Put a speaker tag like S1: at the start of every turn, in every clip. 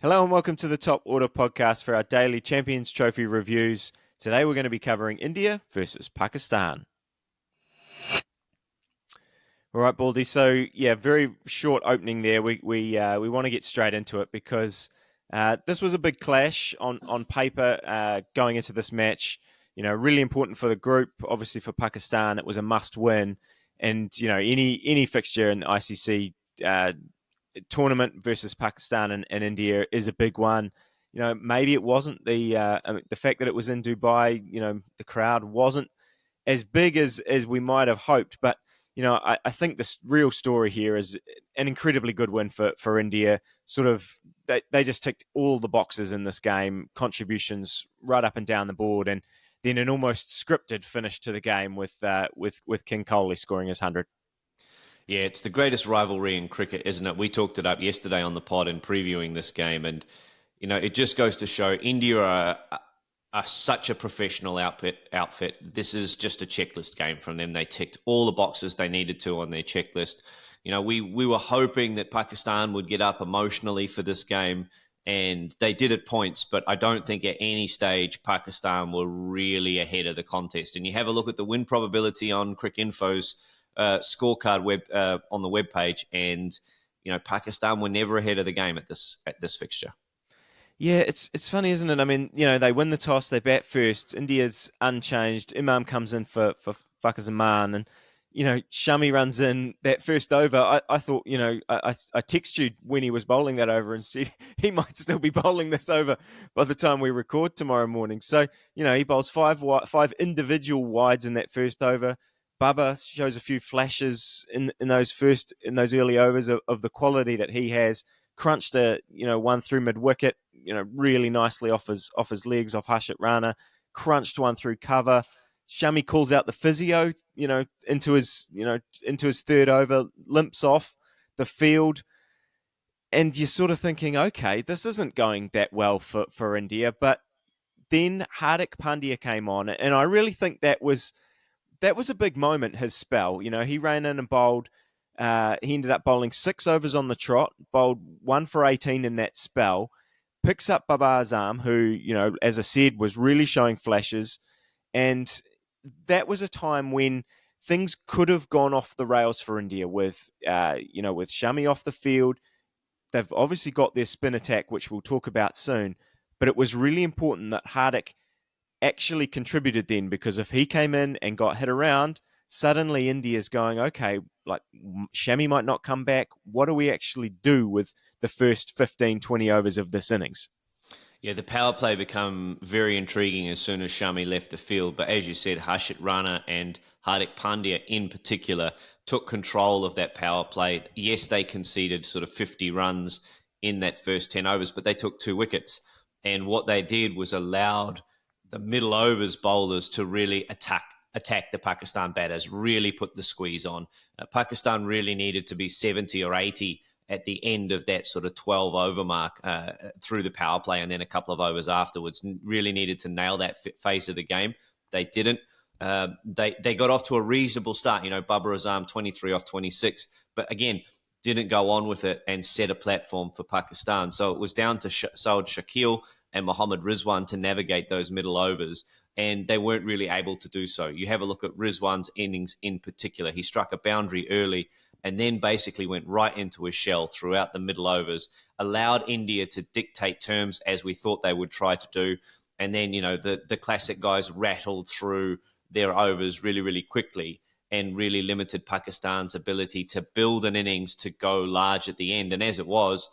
S1: Hello and welcome to the Top Order podcast for our daily Champions Trophy reviews. Today we're going to be covering India versus Pakistan. All right, Baldy. So very short opening there. We want to get straight into it because this was a big clash on paper going into this match. Really important for the group. Obviously for Pakistan, it was a must win, and any fixture in the ICC tournament versus Pakistan and India is a big one. Maybe it wasn't the fact that it was in Dubai. The crowd wasn't as big as we might have hoped, but I think the real story here is an incredibly good win for India. Sort of, they just ticked all the boxes in this game, contributions right up and down the board, and then an almost scripted finish to the game with King Kohli scoring his 100.
S2: Yeah, it's the greatest rivalry in cricket, isn't it? We talked it up yesterday on the pod in previewing this game, and it just goes to show India are such a professional outfit. This is just a checklist game from them. They ticked all the boxes they needed to on their checklist. We were hoping that Pakistan would get up emotionally for this game, and they did at points, but I don't think at any stage Pakistan were really ahead of the contest. And you have a look at the win probability on Cricinfo's scorecard on the webpage, and Pakistan were never ahead of the game at this fixture.
S1: Yeah, it's funny, isn't it? I mean, they win the toss, they bat first. India's unchanged. Imam comes in for Fakhar Zaman, and Shami runs in that first over. I thought, I texted you when he was bowling that over and said he might still be bowling this over by the time we record tomorrow morning. So he bowls five individual wides in that first over. Babar shows a few flashes in those early overs of the quality that he has. Crunched one through mid wicket, really nicely off his legs, off Harshit Rana. Crunched one through cover. Shami calls out the physio, into his third over, limps off the field, and you're sort of thinking, okay, this isn't going that well for India. But then Hardik Pandya came on, and I really think that was a big moment. His spell, he ran in and bowled. He ended up bowling 6 overs on the trot, bowled 1 for 18 in that spell, picks up Babar Azam, who, as I said, was really showing flashes. And that was a time when things could have gone off the rails for India with Shami off the field. They've obviously got their spin attack, which we'll talk about soon. But it was really important that Hardik actually contributed then, because if he came in and got hit around, suddenly India's going, okay, like Shami might not come back. What do we actually do with the first 15, 20 overs of this innings?
S2: Yeah, the power play became very intriguing as soon as Shami left the field. But as you said, Harshit Rana and Hardik Pandya in particular took control of that power play. Yes, they conceded sort of 50 runs in that first 10 overs, but they took 2 wickets. And what they did was allowed the middle overs bowlers to really attack the Pakistan batters, really put the squeeze on. Pakistan really needed to be 70 or 80 at the end of that sort of 12 over mark through the power play, and then a couple of overs afterwards. Really needed to nail that phase of the game. They didn't. They got off to a reasonable start. Babar Azam 23 off 26, but again, didn't go on with it and set a platform for Pakistan. So it was down to Saud Shakil and Mohammad Rizwan to navigate those middle overs, and they weren't really able to do so. You have a look at Rizwan's innings in particular. He struck a boundary early and then basically went right into his shell throughout the middle overs, allowed India to dictate terms as we thought they would try to do. And then, the classic guys rattled through their overs really, really quickly and really limited Pakistan's ability to build an innings to go large at the end. And as it was,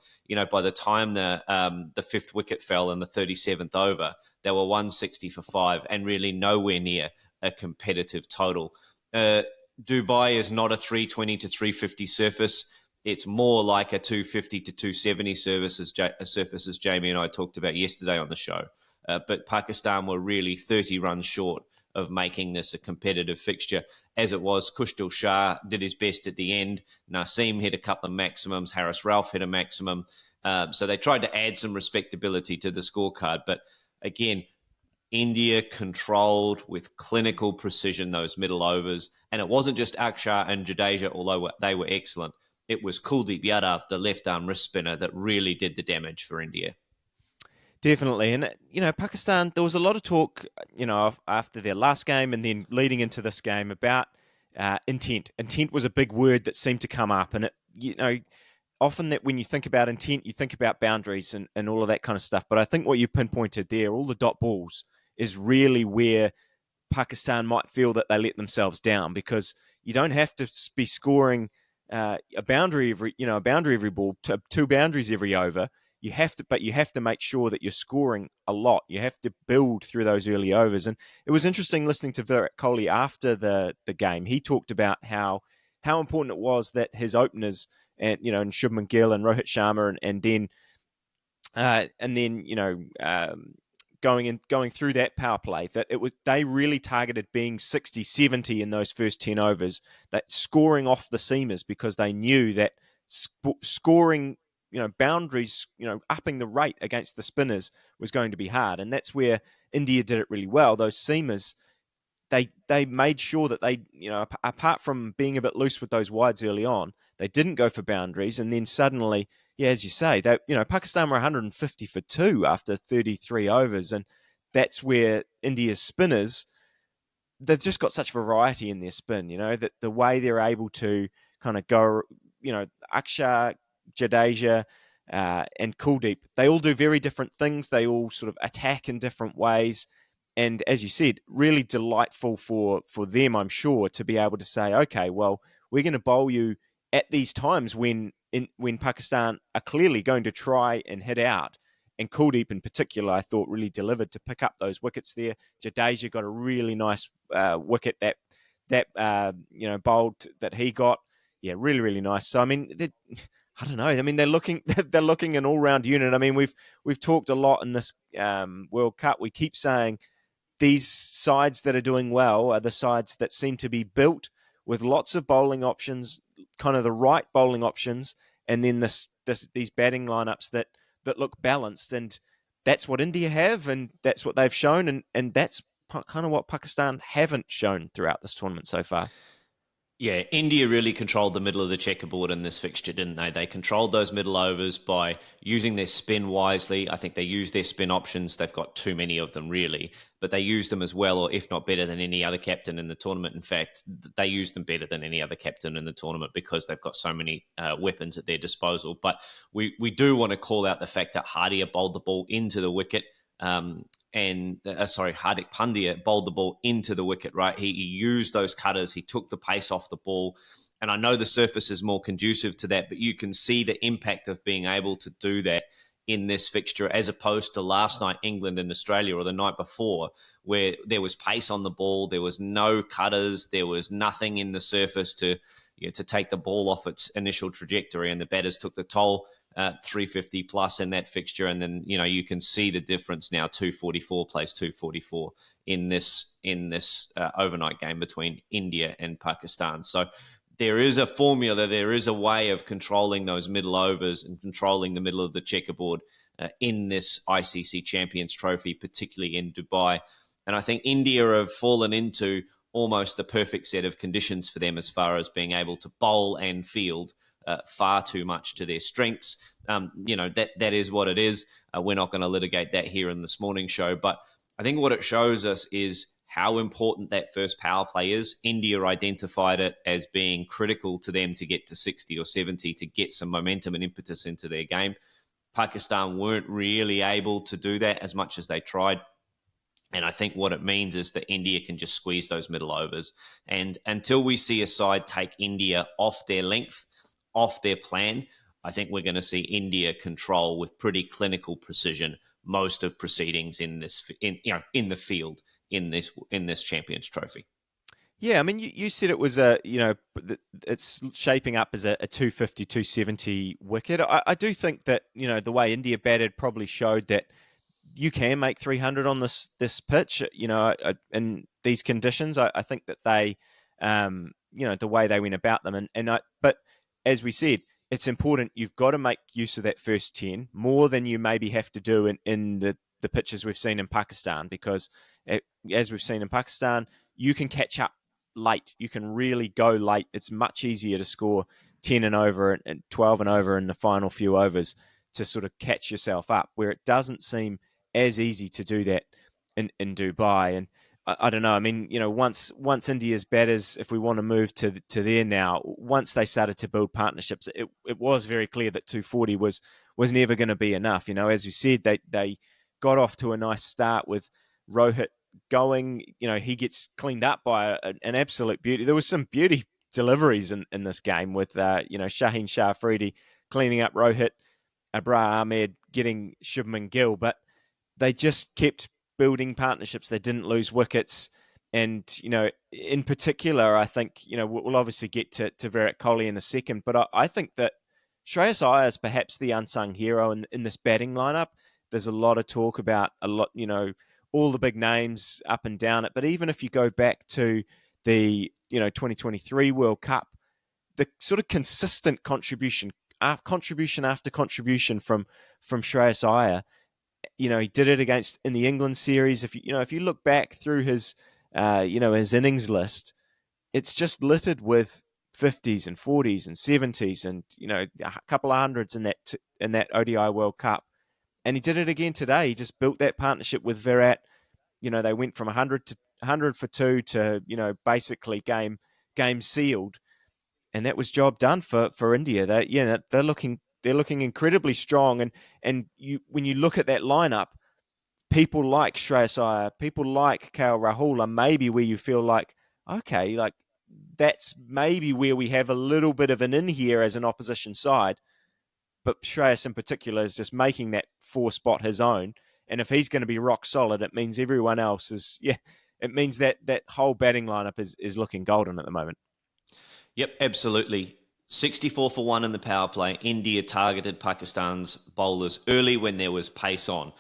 S2: by the time the fifth wicket fell in the 37th over, they were 160 for 5 and really nowhere near a competitive total. Dubai is not a 320 to 350 surface. It's more like a 250 to 270 surface, as Jamie and I talked about yesterday on the show. But Pakistan were really 30 runs short of making this a competitive fixture. As it was, Kushdil Shah did his best at the end. Naseem hit a couple of maximums. Haris Rauf hit a maximum. So they tried to add some respectability to the scorecard. But again, India controlled with clinical precision those middle overs. And it wasn't just Akshar and Jadeja, although they were excellent. it was Kuldeep Yadav, the left-arm wrist spinner, that really did the damage for India.
S1: Definitely. And, Pakistan, there was a lot of talk, after their last game and then leading into this game about intent. Intent was a big word that seemed to come up. And, often that when you think about intent, you think about boundaries and all of that kind of stuff. But I think what you pinpointed there, all the dot balls, is really where Pakistan might feel that they let themselves down, because you don't have to be scoring a boundary every ball, two boundaries every over. You have to make sure that you're scoring a lot. You have to build through those early overs. And it was interesting listening to Virat Kohli after the game. He talked about how important it was that his openers and Shubman Gill and Rohit Sharma and then going through that power play, that they really targeted being 60, 70 in those first 10 overs, that scoring off the seamers, because they knew that scoring boundaries, upping the rate against the spinners was going to be hard. And that's where India did it really well. Those seamers, they made sure that they, apart from being a bit loose with those wides early on, they didn't go for boundaries. And then suddenly, as you say, Pakistan were 150 for 2 after 33 overs. And that's where India's spinners, they've just got such variety in their spin, that the way they're able to kind of go, Akshar, Jadeja, and Kuldeep, they all do very different things. They all sort of attack in different ways. And as you said, really delightful for them, I'm sure, to be able to say, okay, well, we're going to bowl you at these times when Pakistan are clearly going to try and hit out. And Kuldeep in particular, I thought, really delivered to pick up those wickets there. Jadeja got a really nice wicket that bowled that he got. Yeah, really, really nice. So I mean, I don't know. I mean, they're looking an all round unit. I mean, we've talked a lot in this World Cup. We keep saying these sides that are doing well are the sides that seem to be built with lots of bowling options, kind of the right bowling options, and then these batting lineups that look balanced. And that's what India have, and that's what they've shown, and that's kind of what Pakistan haven't shown throughout this tournament so far.
S2: Yeah, India really controlled the middle of the checkerboard in this fixture, didn't they? They controlled those middle overs by using their spin wisely. I think they used their spin options. They've got too many of them, really, but they used them as well, or if not better than any other captain in the tournament. In fact, they used them better than any other captain in the tournament because they've got so many weapons at their disposal. But we do want to call out the fact that Hardik bowled the ball into the wicket. Hardik Pandya bowled the ball into the wicket, right? He used those cutters. He took the pace off the ball. And I know the surface is more conducive to that, but you can see the impact of being able to do that in this fixture as opposed to last night, England and Australia, or the night before, where there was pace on the ball. There was no cutters. There was nothing in the surface to take the ball off its initial trajectory, and the batters took the toll. 350 plus in that fixture, and then you can see the difference now. 244 plays 244 in this overnight game between India and Pakistan. So there is a formula, there is a way of controlling those middle overs and controlling the middle of the checkerboard in this ICC Champions Trophy, particularly in Dubai. And I think India have fallen into almost the perfect set of conditions for them as far as being able to bowl and field far too much to their strengths. That is what it is. We're not going to litigate that here in this morning show, but I think what it shows us is how important that first power play is. India identified it as being critical to them to get to 60 or 70 to get some momentum and impetus into their game. Pakistan weren't really able to do that as much as they tried. And I think what it means is that India can just squeeze those middle overs. And until we see a side take India off their length, off their plan, I think we're going to see India control with pretty clinical precision most of proceedings in the field in this Champions Trophy.
S1: Yeah, I mean, you said it was it's shaping up as a 250, 270 wicket. I do think that, the way India batted probably showed that you can make 300 on this pitch, in these conditions. I think that they, the way they went about them. But as we said, it's important. You've got to make use of that first 10 more than you maybe have to do in the pitches we've seen in Pakistan, because as we've seen in Pakistan, you can catch up late. You can really go late. It's much easier to score 10 and over and 12 and over in the final few overs to sort of catch yourself up, where it doesn't seem as easy to do that in Dubai. And I don't know. I mean, once India's batters, if we want to move to there now, once they started to build partnerships, it was very clear that 240 was never going to be enough. As you said, they got off to a nice start with Rohit going. He gets cleaned up by an absolute beauty. There was some beauty deliveries in this game with Shaheen Shah Afridi cleaning up Rohit, Babar Azam getting Shubman Gill, but they just kept building partnerships. They didn't lose wickets. And, in particular, I think, we'll obviously get to Virat Kohli in a second, but I think that Shreyas Iyer is perhaps the unsung hero in this batting lineup. There's a lot of talk about all the big names up and down it. But even if you go back to the, 2023 World Cup, the sort of consistent contribution after contribution from Shreyas Iyer, he did it in the England series. If you look back through his innings list, it's just littered with 50s and 40s and 70s and a couple of hundreds in that ODI World Cup. And he did it again today. He just built that partnership with Virat. They went from 100 for 2 to basically game sealed, and that was job done for India. They're looking incredibly strong, and when you look at that lineup, people like Shreyas Iyer, people like KL Rahul are maybe where you feel like, okay, like that's maybe where we have a little bit of an in here as an opposition side. But Shreyas in particular is just making that 4 spot his own. And if he's going to be rock solid, it means everyone else is, it means that whole batting lineup is looking golden at the moment.
S2: Yep, absolutely. 64 for 1 in the power play. India targeted Pakistan's bowlers early when there was pace on.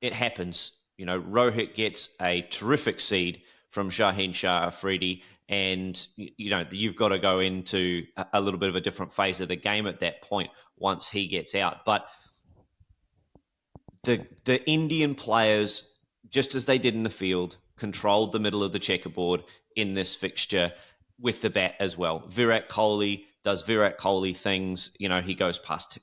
S2: It happens. Rohit gets a terrific seed from Shaheen Shah Afridi, and you've got to go into a little bit of a different phase of the game at that point once he gets out. But the Indian players, just as they did in the field, controlled the middle of the checkerboard in this fixture with the bat as well. Virat Kohli does Virat Kohli things. He goes past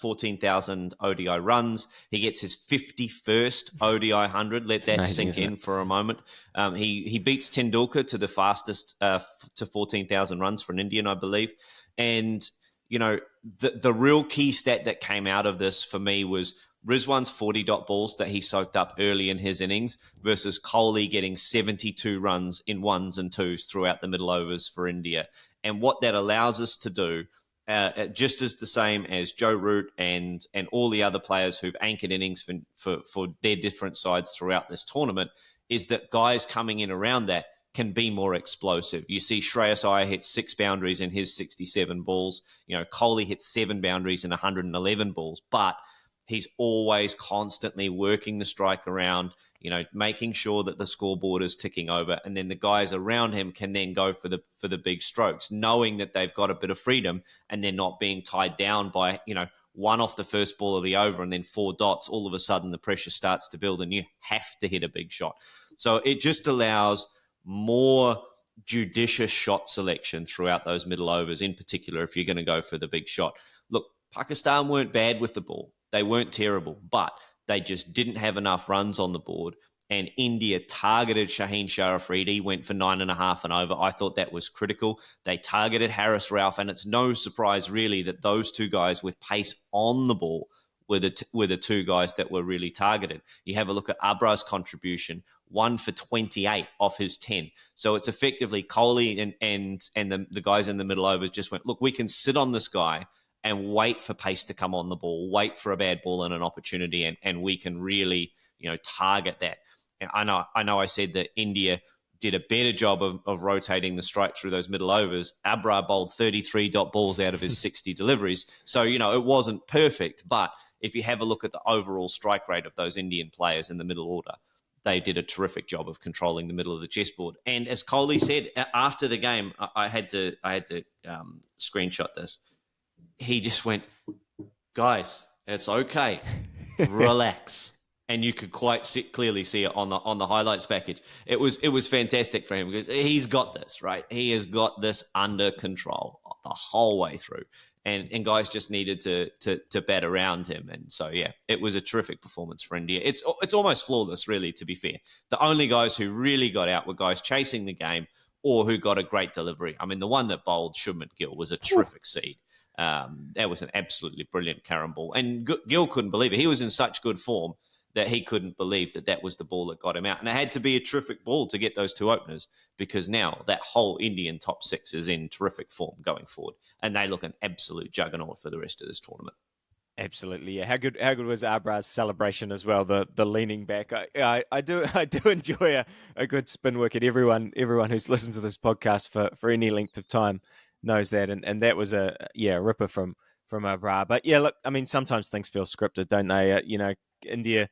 S2: 14,000 ODI runs. He gets his 51st ODI 100. Let that sink in for a moment. He beats Tendulkar to the fastest to 14,000 runs for an Indian, I believe. And, the real key stat that came out of this for me was Rizwan's 40 dot balls that he soaked up early in his innings versus Kohli getting 72 runs in ones and twos throughout the middle overs for India. And what that allows us to do, just as the same as Joe Root and all the other players who've anchored innings for their different sides throughout this tournament, is that guys coming in around that can be more explosive. You see Shreyas Iyer hit 6 boundaries in his 67 balls. Kohli hit 7 boundaries in 111 balls, but he's always constantly working the strike around, making sure that the scoreboard is ticking over, and then the guys around him can then go for the big strokes, knowing that they've got a bit of freedom and they're not being tied down by, one off the first ball of the over and then 4 dots. All of a sudden the pressure starts to build and you have to hit a big shot. So it just allows more judicious shot selection throughout those middle overs, in particular if you're going to go for the big shot. Look, Pakistan weren't bad with the ball. They weren't terrible, but they just didn't have enough runs on the board. And India targeted Shaheen Shah Afridi, went for 9.5 and over. I thought that was critical. They targeted Haris Rauf, and it's no surprise really that those 2 guys with pace on the ball were the 2 guys that were really targeted. You have a look at Abra's contribution, 1 for 28 off his 10. So it's effectively Kohli and the guys in the middle overs just went, look, we can sit on this guy and wait for pace to come on the ball, wait for a bad ball and an opportunity, and we can really, target that. And I know I said that India did a better job of rotating the strike through those middle overs. Abra bowled 33 dot balls out of his 60 deliveries. So, it wasn't perfect, but if you have a look at the overall strike rate of those Indian players in the middle order, they did a terrific job of controlling the middle of the chessboard. And as Kohli said after the game, I had to screenshot this. He just went, guys, it's okay. Relax. and you could quite clearly see it on the highlights package. It was fantastic for him because he's got this, right? He has got this under control the whole way through. And guys just needed to bat around him. And so, yeah, it was a terrific performance for India. It's almost flawless, really, to be fair. The only guys who really got out were guys chasing the game or who got a great delivery. I mean, the one that bowled Shubman Gill was a terrific seed. That was an absolutely brilliant carom ball. And Gill couldn't believe it. He was in such good form that he couldn't believe that was the ball that got him out. And it had to be a terrific ball to get those two openers because now that whole Indian top six is in terrific form going forward. And they look an absolute juggernaut for the rest of this tournament.
S1: Absolutely, yeah. How good was Abra's celebration as well? The leaning back. I do enjoy a good spin wicket. Everyone who's listened to this podcast for any length of time knows that, and that was a ripper from Abra. But yeah, look, I mean, sometimes things feel scripted, don't they? India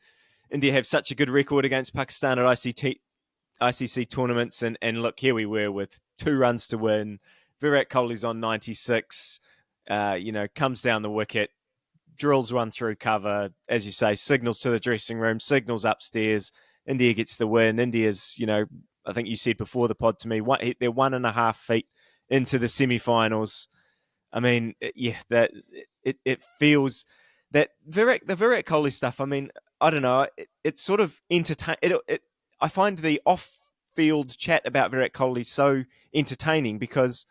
S1: have such a good record against Pakistan at ICC tournaments, and look, here we were with 2 runs to win. Virat Kohli's on 96. Comes down the wicket, drills one through cover, as you say, signals to the dressing room, signals upstairs. India gets the win. India's, I think you said before the pod to me, they're 1.5 feet into the semi-finals. I mean, yeah, that it feels that the Virat Kohli stuff. I mean, I don't know. It's sort of entertain. I find the off-field chat about Virat Kohli so entertaining because,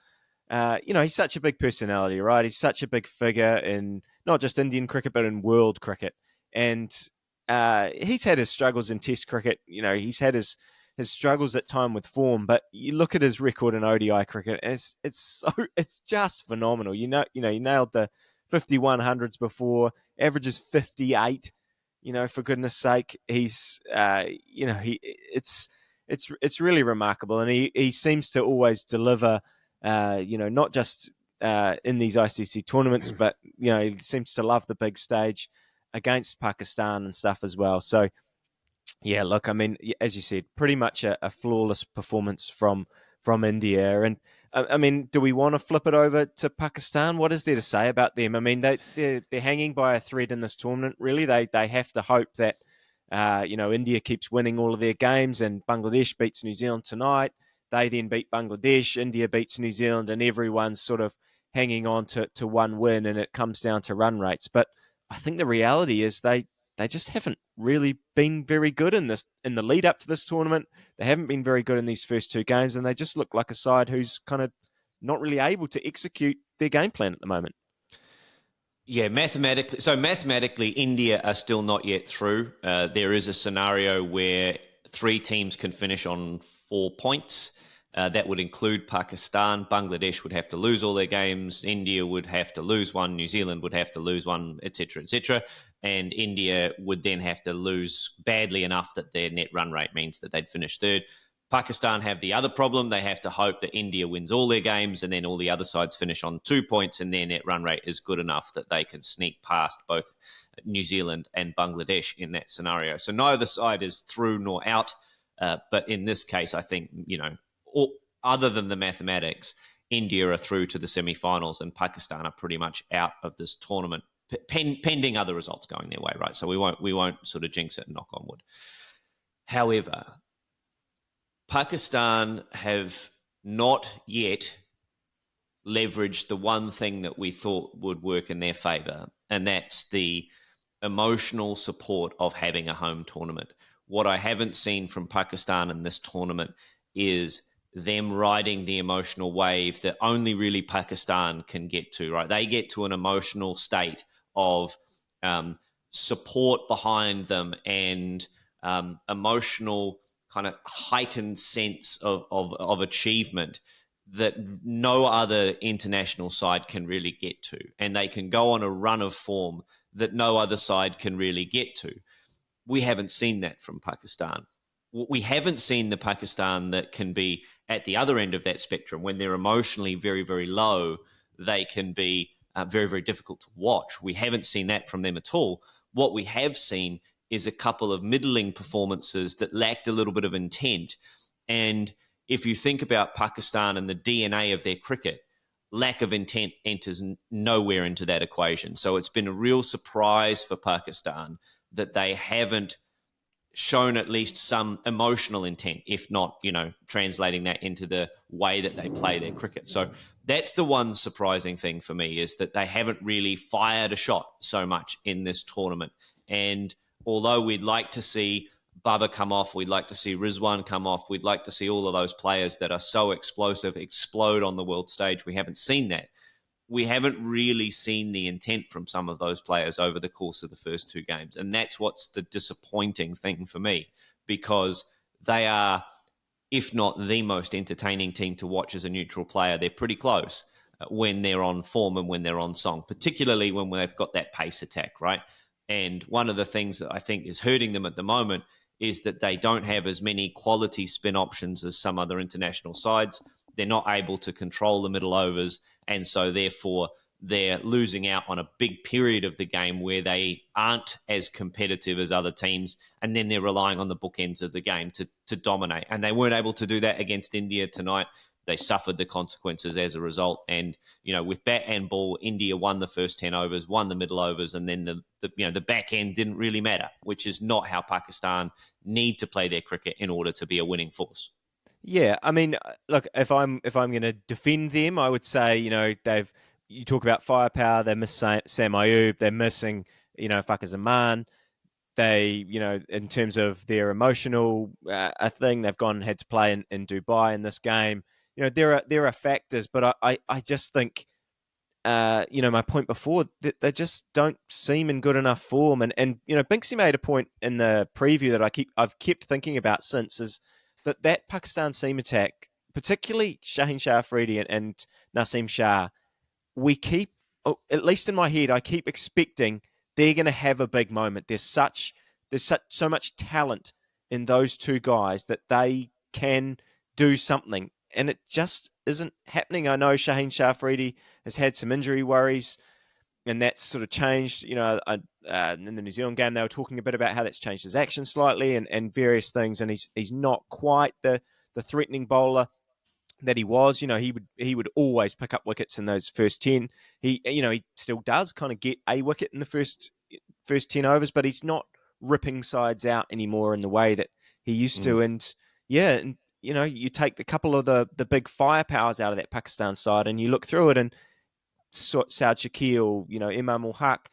S1: he's such a big personality, right? He's such a big figure in not just Indian cricket, but in world cricket. And he's had his struggles in Test cricket. He's had his struggles at time with form, but you look at his record in ODI cricket, and it's just phenomenal. He nailed the 5100s before, averages 58. For goodness sake, he's it's really remarkable, and he seems to always deliver. Not just in these ICC tournaments, but he seems to love the big stage against Pakistan and stuff as well. So, yeah, look, I mean, as you said, pretty much a flawless performance from India. And I mean, do we want to flip it over to Pakistan? What is there to say about them? I mean, they're hanging by a thread in this tournament. Really, they have to hope that India keeps winning all of their games, and Bangladesh beats New Zealand tonight. They then beat Bangladesh, India beats New Zealand, and everyone's sort of hanging on to one win, and it comes down to run rates. But I think the reality is they just haven't really been very good in the lead up to this tournament. They haven't been very good in these first 2 games, and they just look like a side who's kind of not really able to execute their game plan at the moment.
S2: Yeah, mathematically, India are still not yet through. There is a scenario where 3 teams can finish on 4 points. That would include Pakistan. Bangladesh would have to lose all their games. India would have to lose one. New Zealand would have to lose one, etc., etc. And India would then have to lose badly enough that their net run rate means that they'd finish third. Pakistan have the other problem. They have to hope that India wins all their games and then all the other sides finish on 2 points and their net run rate is good enough that they can sneak past both New Zealand and Bangladesh in that scenario. So neither side is through nor out. But in this case, I think, other than the mathematics, India are through to the semi-finals and Pakistan are pretty much out of this tournament, pending other results going their way, right? So we won't sort of jinx it and knock on wood. However, Pakistan have not yet leveraged the one thing that we thought would work in their favour, and that's the emotional support of having a home tournament. What I haven't seen from Pakistan in this tournament is them riding the emotional wave that only really Pakistan can get to, right? They get to an emotional state of support behind them and emotional kind of heightened sense of achievement that no other international side can really get to. And they can go on a run of form that no other side can really get to. We haven't seen that from Pakistan. We haven't seen the Pakistan that can be at the other end of that spectrum. When they're emotionally very, very low, they can be very, very difficult to watch. We haven't seen that from them at all. What we have seen is a couple of middling performances that lacked a little bit of intent. And if you think about Pakistan and the DNA of their cricket, lack of intent enters nowhere into that equation. So it's been a real surprise for Pakistan that they haven't shown at least some emotional intent, if not, translating that into the way that they play their cricket. So that's the one surprising thing for me, is that they haven't really fired a shot so much in this tournament. And although we'd like to see Bubba come off, we'd like to see Rizwan come off, we'd like to see all of those players that are so explosive explode on the world stage, we haven't seen that. We haven't really seen the intent from some of those players over the course of the first two games. And that's what's the disappointing thing for me, because they are, if not the most entertaining team to watch as a neutral player, they're pretty close when they're on form and when they're on song, particularly when they've got that pace attack, right? And one of the things that I think is hurting them at the moment is that they don't have as many quality spin options as some other international sides. They're not able to control the middle overs, and so therefore they're losing out on a big period of the game where they aren't as competitive as other teams, and then they're relying on the bookends of the game to dominate. And they weren't able to do that against India tonight. They suffered the consequences as a result. And, with bat and ball, India won the first 10 overs, won the middle overs, and then the back end didn't really matter, which is not how Pakistan need to play their cricket in order to be a winning force.
S1: Yeah, I mean, look, if I'm going to defend them, I would say, you talk about firepower, they miss Sam Ayub, they're missing, Fakhar Zaman. They, in terms of their emotional thing, they've gone and had to play in Dubai in this game. There are factors, but I just think, my point before, they just don't seem in good enough form. And Binksy made a point in the preview that I've kept thinking about since, is that Pakistan seam attack, particularly Shaheen Shah Afridi and Naseem Shah, we keep, at least in my head, I keep expecting they're going to have a big moment. There's so much talent in those two guys that they can do something, and it just isn't happening. I know Shaheen Shah Afridi has had some injury worries, and that's sort of changed. In the New Zealand game, they were talking a bit about how that's changed his action slightly and various things, and he's not quite the threatening bowler that he was. He would always pick up wickets in those first 10. He still does kind of get a wicket in the first 10 overs, but he's not ripping sides out anymore in the way that he used to. And you take the couple of the big firepowers out of that Pakistan side, and you look through it, and Saud Shakil, Imam ul Haq,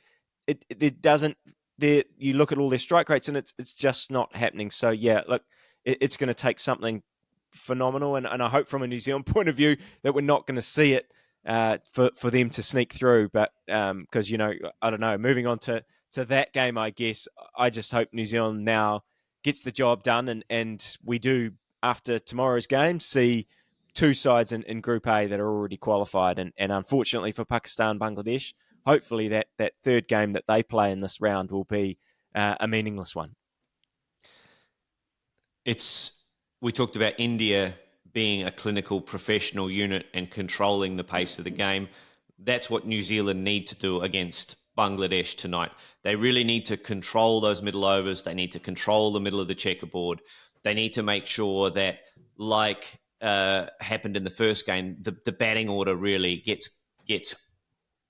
S1: it doesn't. You look at all their strike rates, and it's just not happening. So yeah, look, it's going to take something phenomenal, and I hope from a New Zealand point of view that we're not going to see it for them to sneak through. But because I don't know, moving on to that game, I guess I just hope New Zealand now gets the job done, and we do, after tomorrow's game, see two sides in Group A that are already qualified, and unfortunately for Pakistan, Bangladesh, hopefully that third game that they play in this round will be a meaningless one.
S2: We talked about India being a clinical professional unit and controlling the pace of the game. That's what New Zealand need to do against Bangladesh tonight. They really need to control those middle overs. They need to control the middle of the checkerboard. They need to make sure that, like happened in the first game, the batting order really gets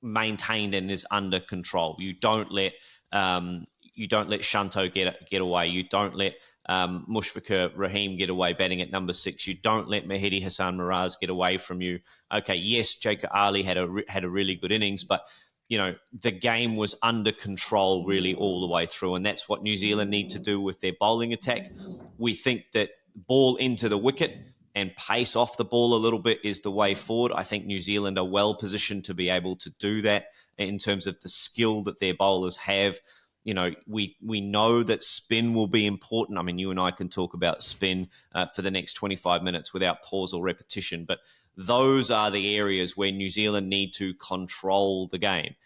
S2: maintained and is under control. You don't let Shanto get away. You don't let Mushfiqur Rahim get away batting at number 6. You don't let Mahidi Hassan Miraz get away from you. Okay, yes, Jacob Ali had a really good innings, but the game was under control really all the way through, and that's what New Zealand need to do with their bowling attack. We think that ball into the wicket and pace off the ball a little bit is the way forward. I think New Zealand are well positioned to be able to do that in terms of the skill that their bowlers have. We know that spin will be important. I mean, you and I can talk about spin for the next 25 minutes without pause or repetition, but those are the areas where New Zealand need to control the game.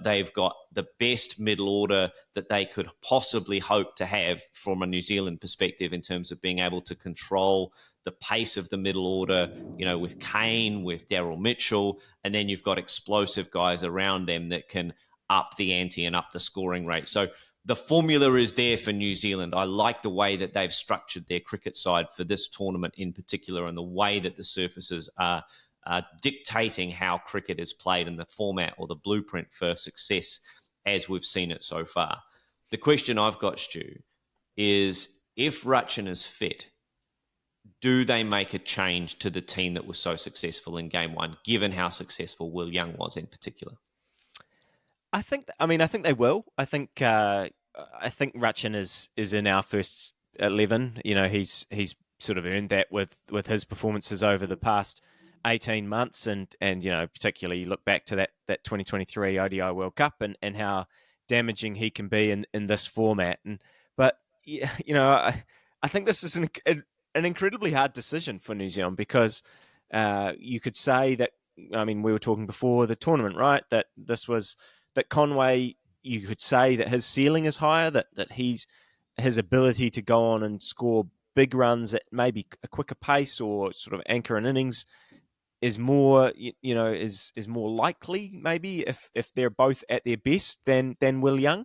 S2: They've got the best middle order that they could possibly hope to have from a New Zealand perspective in terms of being able to control the pace of the middle order, with Kane, with Daryl Mitchell, and then you've got explosive guys around them that can up the ante and up the scoring rate. So the formula is there for New Zealand. I like the way that they've structured their cricket side for this tournament in particular, and the way that the surfaces are dictating how cricket is played and the format or the blueprint for success as we've seen it so far. The question I've got, Stu, is if Rachin is fit, do they make a change to the team that was so successful in game one, given how successful Will Young was in particular?
S1: I think they will. I think Rachin is in our first 11. He's sort of earned that with his performances over the past 18 months, and particularly you look back to that 2023 ODI World Cup and how damaging he can be in this format. But I think this is an incredibly hard decision for New Zealand, because you could say that. We were talking before the tournament, right? That Conway, you could say that his ceiling is higher, that his ability to go on and score big runs at maybe a quicker pace or sort of anchor an innings is more, is more likely maybe if they're both at their best than Will Young.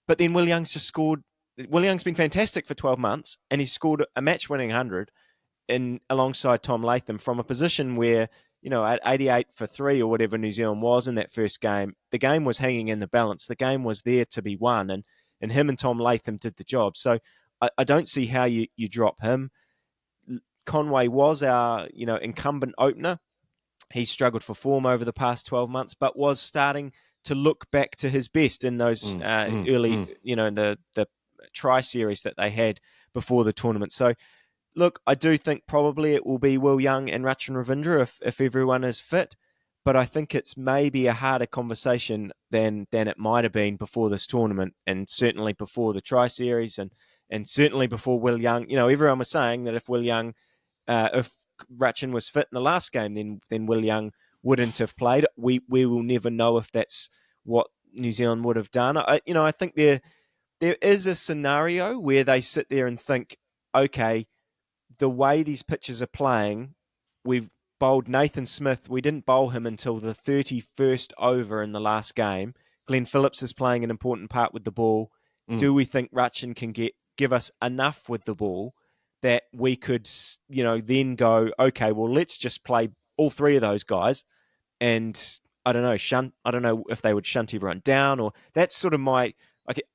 S1: But then Will Young's been fantastic for 12 months, and he's scored a match-winning 100 alongside Tom Latham from a position where, at 88 for 3 or whatever New Zealand was in that first game, the game was hanging in the balance. The game was there to be won, and him and Tom Latham did the job. So I don't see how you drop him. Conway was our, incumbent opener. He struggled for form over the past 12 months, but was starting to look back to his best in those early, in the tri-series that they had before the tournament. So, look, I do think probably it will be Will Young and Rachin Ravindra if everyone is fit, but I think it's maybe a harder conversation than it might have been before this tournament, and certainly before the tri-series, and certainly before Will Young. Everyone was saying that if Will Young, if Rachin was fit in the last game, then Will Young wouldn't have played. We will never know if that's what New Zealand would have done. I think there is a scenario where they sit there and think, okay, the way these pitches are playing, we've bowled Nathan Smith. We didn't bowl him until the 31st over in the last game. Glenn Phillips is playing an important part with the ball. Do we think Rachin can give us enough with the ball that we could, then go, okay, well, let's just play all three of those guys, and I don't know if they would shunt everyone down, or that's sort of I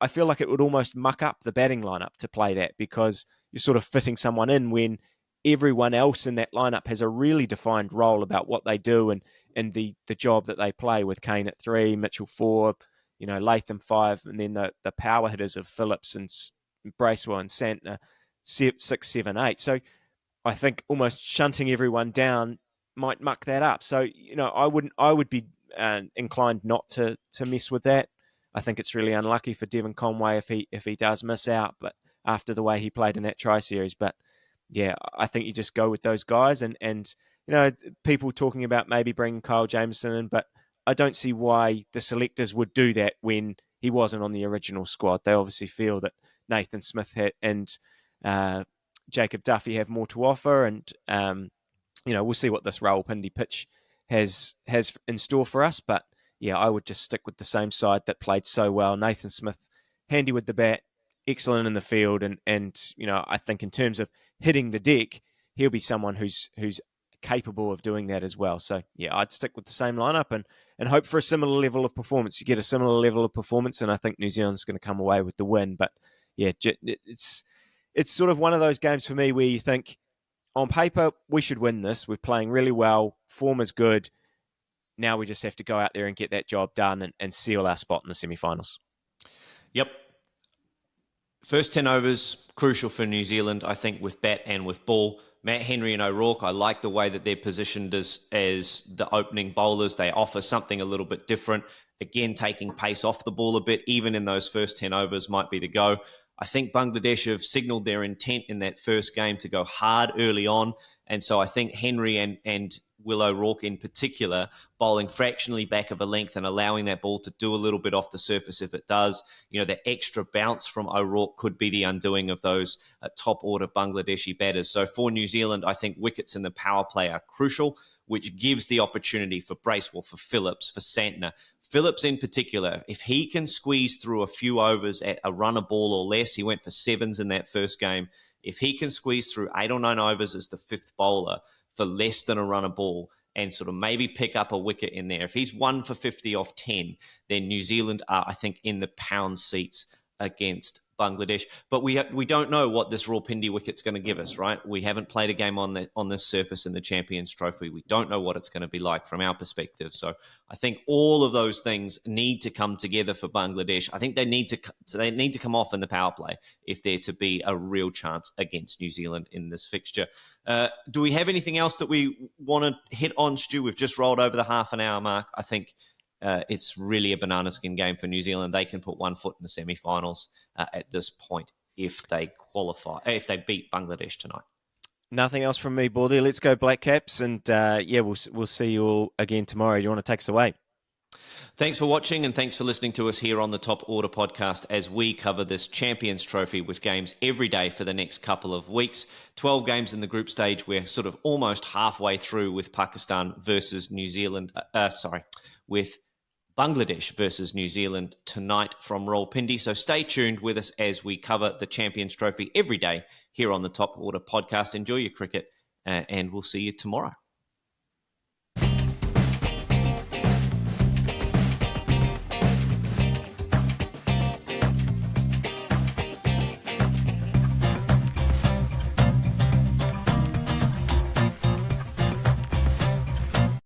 S1: feel like it would almost muck up the batting lineup to play that, because you're sort of fitting someone in when everyone else in that lineup has a really defined role about what they do and the job that they play, with Kane at 3, Mitchell 4, Latham 5, and then the power hitters of Phillips and Bracewell and Santner 6, 7, 8. So I think almost shunting everyone down might muck that up. So I would be inclined not to mess with that. I think it's really unlucky for Devon Conway if he does miss out, but after the way he played in that tri-series. But yeah, I think you just go with those guys, and people talking about maybe bringing Kyle Jameson in, but I don't see why the selectors would do that when he wasn't on the original squad. They obviously feel that Nathan Smith and Jacob Duffy have more to offer, and we'll see what this Rawalpindi pitch has in store for us. But yeah, I would just stick with the same side that played so well. Nathan Smith, handy with the bat, excellent in the field, and I think in terms of hitting the deck, he'll be someone who's capable of doing that as well. So yeah, I'd stick with the same lineup and hope for a similar level of performance. You get a similar level of performance, and I think New Zealand's going to come away with the win. But yeah, it's sort of one of those games for me where you think, on paper, we should win this. We're playing really well. Form is good. Now we just have to go out there and get that job done and seal our spot in the semi-finals.
S2: Yep. First 10 overs, crucial for New Zealand, I think, with bat and with ball. Matt Henry and O'Rourke, I like the way that they're positioned as the opening bowlers. They offer something a little bit different. Again, taking pace off the ball a bit, even in those first 10 overs, might be the go. I think Bangladesh have signalled their intent in that first game to go hard early on. And so I think Henry and Will O'Rourke in particular, bowling fractionally back of a length and allowing that ball to do a little bit off the surface if it does. The extra bounce from O'Rourke could be the undoing of those top order Bangladeshi batters. So for New Zealand, I think wickets in the power play are crucial, which gives the opportunity for Bracewell, for Phillips, for Santner. Phillips in particular, if he can squeeze through a few overs at a run a ball or less, he went for 7s in that first game. If he can squeeze through 8 or 9 overs as the 5th bowler for less than a run a ball and sort of maybe pick up a wicket in there, if he's 1 for 50 off 10, then New Zealand are, I think, in the pound seats against Bangladesh. But we don't know what this Rawalpindi wicket's going to give us, right? We haven't played a game on this surface in the Champions Trophy. We don't know what it's going to be like from our perspective. So I think all of those things need to come together for Bangladesh. I think they need to come off in the power play if they're to be a real chance against New Zealand in this fixture. Do we have anything else that we want to hit on, Stu? We've just rolled over the half an hour mark. I think it's really a banana skin game for New Zealand. They can put one foot in the semi-finals at this point if they qualify, if they beat Bangladesh tonight.
S1: Nothing else from me, Baldy. Let's go Black Caps, and we'll see you all again tomorrow. Do you want to take us away?
S2: Thanks for watching, and thanks for listening to us here on the Top Order podcast as we cover this Champions Trophy with games every day for the next couple of weeks. 12 games in the group stage. We're sort of almost halfway through with Pakistan versus New Zealand. With Bangladesh versus New Zealand tonight from Rawalpindi. So stay tuned with us as we cover the Champions Trophy every day here on the Top Order podcast. Enjoy your cricket, and we'll see you tomorrow.